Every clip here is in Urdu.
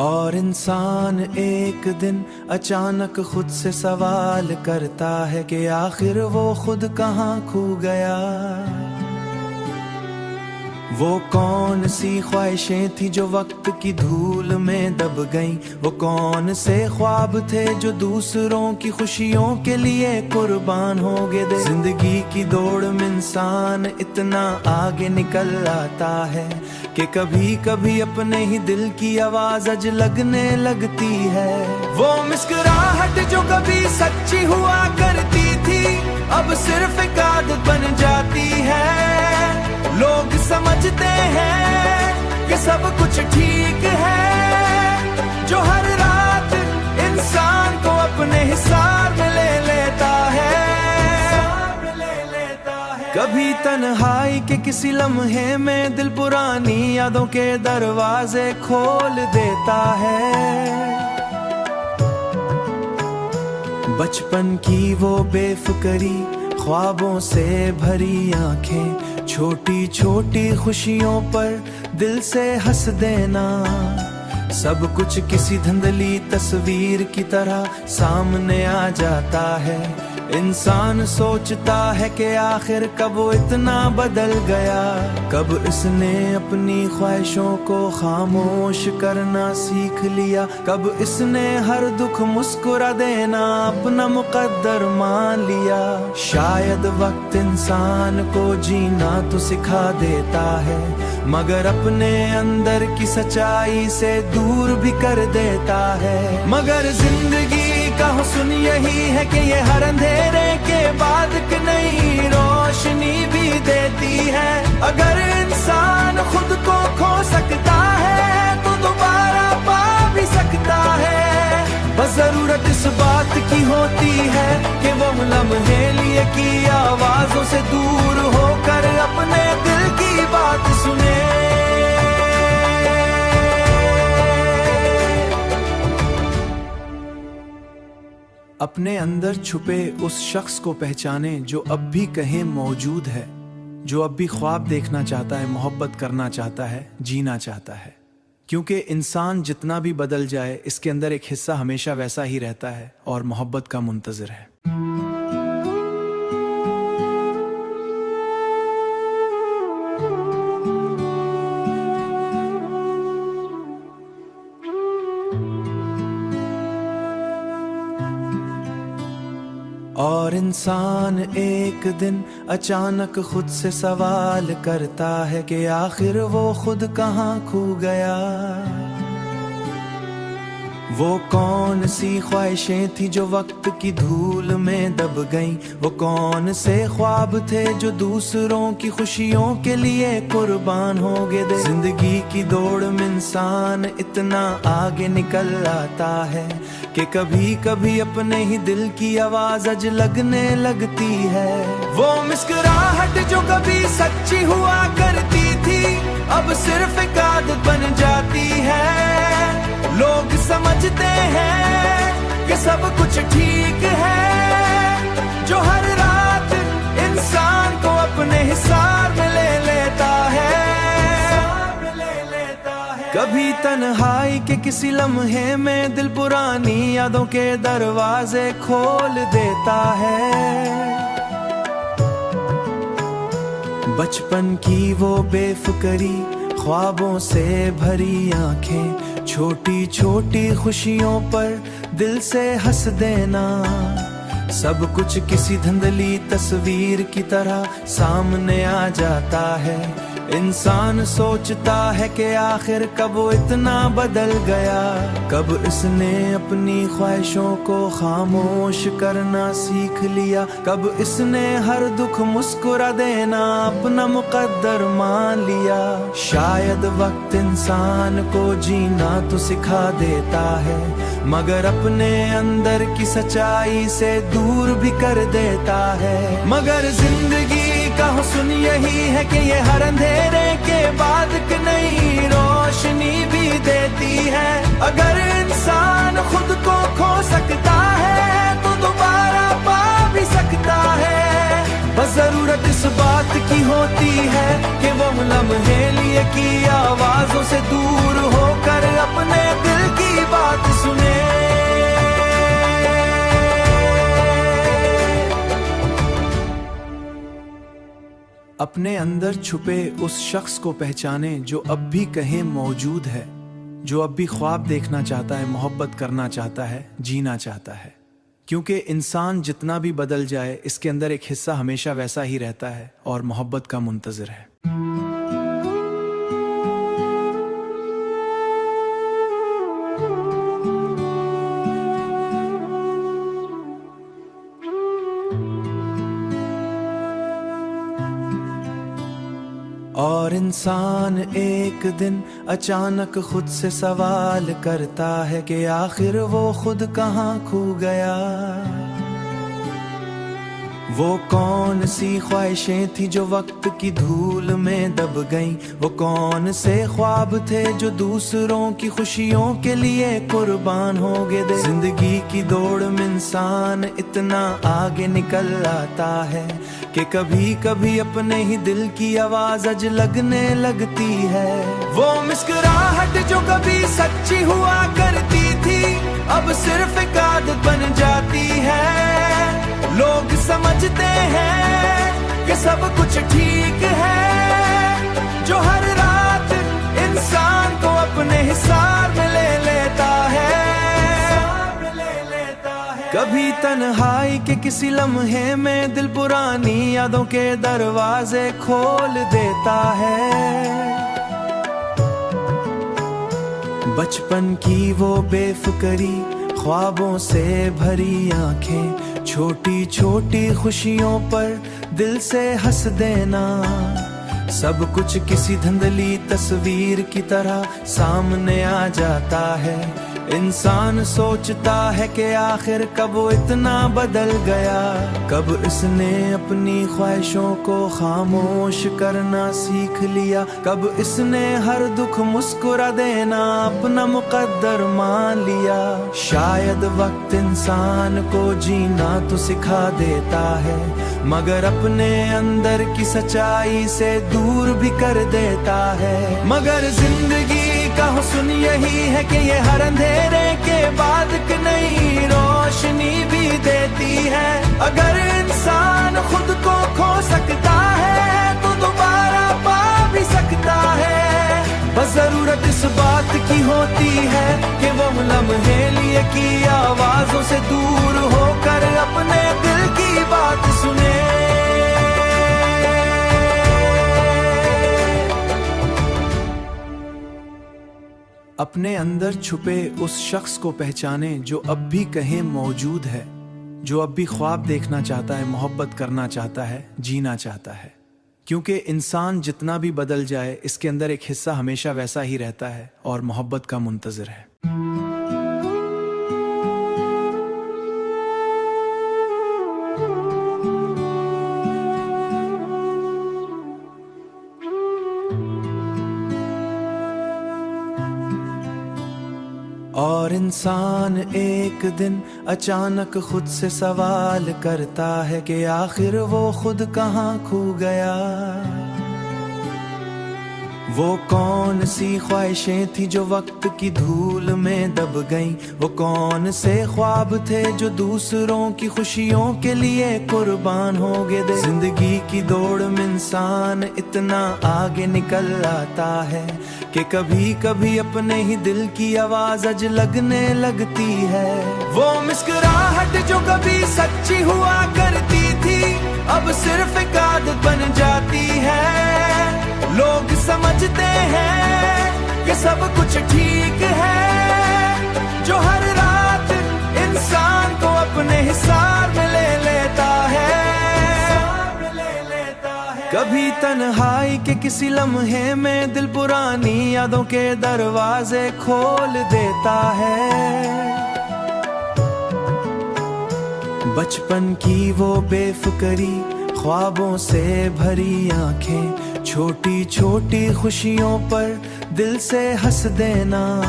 اور انسان ایک دن اچانک خود سے سوال کرتا ہے کہ آخر وہ خود کہاں کھو گیا۔ وہ کون سی خواہشیں تھی جو وقت کی دھول میں دب گئیں، وہ کون سے خواب تھے جو دوسروں کی خوشیوں کے لیے قربان ہو گئے۔ زندگی کی دوڑ میں انسان اتنا آگے نکل آتا ہے کہ کبھی کبھی اپنے ہی دل کی آواز اج لگنے لگتی ہے۔ وہ مسکراہٹ جو کبھی سچی ہوا کرتی تھی اب صرف ایک عادت بن جاتی ہے۔ لوگ سمجھتے ہیں کہ سب کچھ ٹھیک ہے، جو ہر رات انسان کو اپنے حصار میں لے لیتا ہے۔ کبھی تنہائی کے کسی لمحے میں دل پرانی یادوں کے دروازے کھول دیتا ہے۔ بچپن کی وہ بے فکری، خوابوں سے بھری آنکھیں، چھوٹی چھوٹی خوشیوں پر دل سے ہنس دینا، سب کچھ کسی دھندلی تصویر کی طرح سامنے آ جاتا ہے۔ انسان سوچتا ہے کہ آخر کب وہ اتنا بدل گیا، کب اس نے اپنی خواہشوں کو خاموش کرنا سیکھ لیا، کب اس نے ہر دکھ مسکرا دینا اپنا مقدر مان لیا۔ شاید وقت انسان کو جینا تو سکھا دیتا ہے، مگر اپنے اندر کی سچائی سے دور بھی کر دیتا ہے۔ مگر زندگی کا حسن یہی ہے کہ یہ ہر اندھیرے کے بعد ایک نئی روشنی بھی دیتی ہے۔ اگر انسان خود کو کھو سکتا ہے تو دوبارہ پا بھی سکتا ہے، بس ضرورت اس بات کی ہوتی ہے کہ وہ لمحے لیے کی آوازوں سے دور ہو کر اپنے دل کی بات سنے۔ اپنے اندر چھپے اس شخص کو پہچانے جو اب بھی کہیں موجود ہے، جو اب بھی خواب دیکھنا چاہتا ہے، محبت کرنا چاہتا ہے، جینا چاہتا ہے۔ کیونکہ انسان جتنا بھی بدل جائے اس کے اندر ایک حصہ ہمیشہ ویسا ہی رہتا ہے اور محبت کا منتظر ہے۔ اور انسان ایک دن اچانک خود سے سوال کرتا ہے کہ آخر وہ خود کہاں کھو گیا۔ وہ کون سی خواہشیں تھی جو وقت کی دھول میں دب گئیں، وہ کون سے خواب تھے جو دوسروں کی خوشیوں کے لیے قربان ہو گئے۔ زندگی کی دوڑ میں انسان اتنا آگے نکل آتا ہے کہ کبھی کبھی اپنے ہی دل کی آواز اج لگنے لگتی ہے۔ وہ مسکراہٹ جو کبھی سچی ہوا کرتی تھی اب صرف ایک عادت بن جاتی ہے۔ لوگ سمجھتے ہیں کہ سب کچھ ٹھیک ہے، جو ہر رات انسان کو اپنے حصار میں لے لیتا ہے۔ کبھی تنہائی کے کسی لمحے میں دل پرانی یادوں کے دروازے کھول دیتا ہے۔ بچپن کی وہ بے فکری، خوابوں سے بھری آنکھیں، چھوٹی چھوٹی خوشیوں پر دل سے ہنس دینا، سب کچھ کسی دھندلی تصویر کی طرح سامنے آ جاتا ہے۔ انسان سوچتا ہے کہ آخر کب وہ اتنا بدل گیا، کب اس نے اپنی خواہشوں کو خاموش کرنا سیکھ لیا، کب اس نے ہر دکھ مسکرا دینا اپنا مقدر مان لیا۔ شاید وقت انسان کو جینا تو سکھا دیتا ہے، مگر اپنے اندر کی سچائی سے دور بھی کر دیتا ہے۔ مگر زندگی کا حسن یہی ہے کہ یہ ہر اندھیرے کے بعد ایک نئی روشنی بھی دیتی ہے۔ اگر انسان خود کو کھو سکتا ہے تو دوبارہ پا بھی سکتا ہے، بس ضرورت اس بات کی ہوتی ہے کہ وہ لمحے لیے کی آوازوں سے دور ہو کر اپنے دل اپنے اندر چھپے اس شخص کو پہچانے جو اب بھی کہیں موجود ہے، جو اب بھی خواب دیکھنا چاہتا ہے، محبت کرنا چاہتا ہے، جینا چاہتا ہے۔ کیونکہ انسان جتنا بھی بدل جائے، اس کے اندر ایک حصہ ہمیشہ ویسا ہی رہتا ہے اور محبت کا منتظر ہے۔ اور انسان ایک دن اچانک خود سے سوال کرتا ہے کہ آخر وہ خود کہاں کھو گیا۔ وہ کون سی خواہشیں تھی جو وقت کی دھول میں دب گئیں؟ وہ کون سے خواب تھے جو دوسروں کی خوشیوں کے لیے قربان ہو گئے؟ زندگی کی دوڑ میں انسان اتنا آگے نکل آتا ہے کہ کبھی کبھی اپنے ہی دل کی آواز اج لگنے لگتی ہے۔ وہ مسکراہٹ جو کبھی سچی ہوا کرتی تھی، اب صرف ایک عادت بن جاتی ہے۔ لوگ سمجھتے ہیں کہ سب کچھ ٹھیک ہے، جو ہر رات انسان کو اپنے حساب میں لے لیتا ہے۔ کبھی تنہائی کے کسی لمحے میں دل پرانی یادوں کے دروازے کھول دیتا ہے۔ بچپن کی وہ بے فکری، خوابوں سے بھری آنکھیں، چھوٹی چھوٹی خوشیوں پر دل سے ہنس دینا، سب کچھ کسی دھندلی تصویر کی طرح سامنے آ جاتا ہے۔ انسان سوچتا ہے کہ آخر کب وہ اتنا بدل گیا، کب اس نے اپنی خواہشوں کو خاموش کرنا سیکھ لیا، کب اس نے ہر دکھ مسکرا دینا اپنا مقدر مان لیا۔ شاید وقت انسان کو جینا تو سکھا دیتا ہے، مگر اپنے اندر کی سچائی سے دور بھی کر دیتا ہے۔ مگر زندگی کا حسن یہی ہے کہ یہ ہر اندھیرے کے بعد ایک نئی روشنی بھی دیتی ہے۔ اگر انسان خود کو کھو سکتا ہے تو دوبارہ پا بھی سکتا ہے، بس ضرورت اس بات کی ہوتی ہے کہ وہ لمحے لیے کی آوازوں سے دور ہو کر اپنے دل کی بات سنے۔ اپنے اندر چھپے اس شخص کو پہچانے جو اب بھی کہیں موجود ہے، جو اب بھی خواب دیکھنا چاہتا ہے، محبت کرنا چاہتا ہے، جینا چاہتا ہے۔ کیونکہ انسان جتنا بھی بدل جائے، اس کے اندر ایک حصہ ہمیشہ ویسا ہی رہتا ہے اور محبت کا منتظر ہے۔ اور انسان ایک دن اچانک خود سے سوال کرتا ہے کہ آخر وہ خود کہاں کھو گیا۔ وہ کون سی خواہشیں تھی جو وقت کی دھول میں دب گئیں؟ وہ کون سے خواب تھے جو دوسروں کی خوشیوں کے لیے قربان ہو گئے؟ زندگی کی دوڑ میں انسان اتنا آگے نکل آتا ہے کہ کبھی کبھی اپنے ہی دل کی آواز اج لگنے لگتی ہے۔ وہ مسکراہٹ جو کبھی سچی ہوا کرتی تھی، اب صرف ایک عادت بن جاتی ہے۔ لوگ سمجھتے ہیں کہ سب کچھ ٹھیک ہے، جو ہر رات انسان کو اپنے حساب میں لے لیتا ہے۔ کبھی تنہائی کے کسی لمحے میں دل پرانی یادوں کے دروازے کھول دیتا ہے۔ بچپن کی وہ بے فکری، خوابوں سے بھری آنکھیں، چھوٹی چھوٹی خوشیوں پر دل سے ہنس دینا،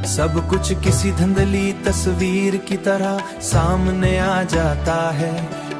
سب کچھ کسی دھندلی تصویر کی طرح سامنے آ جاتا ہے۔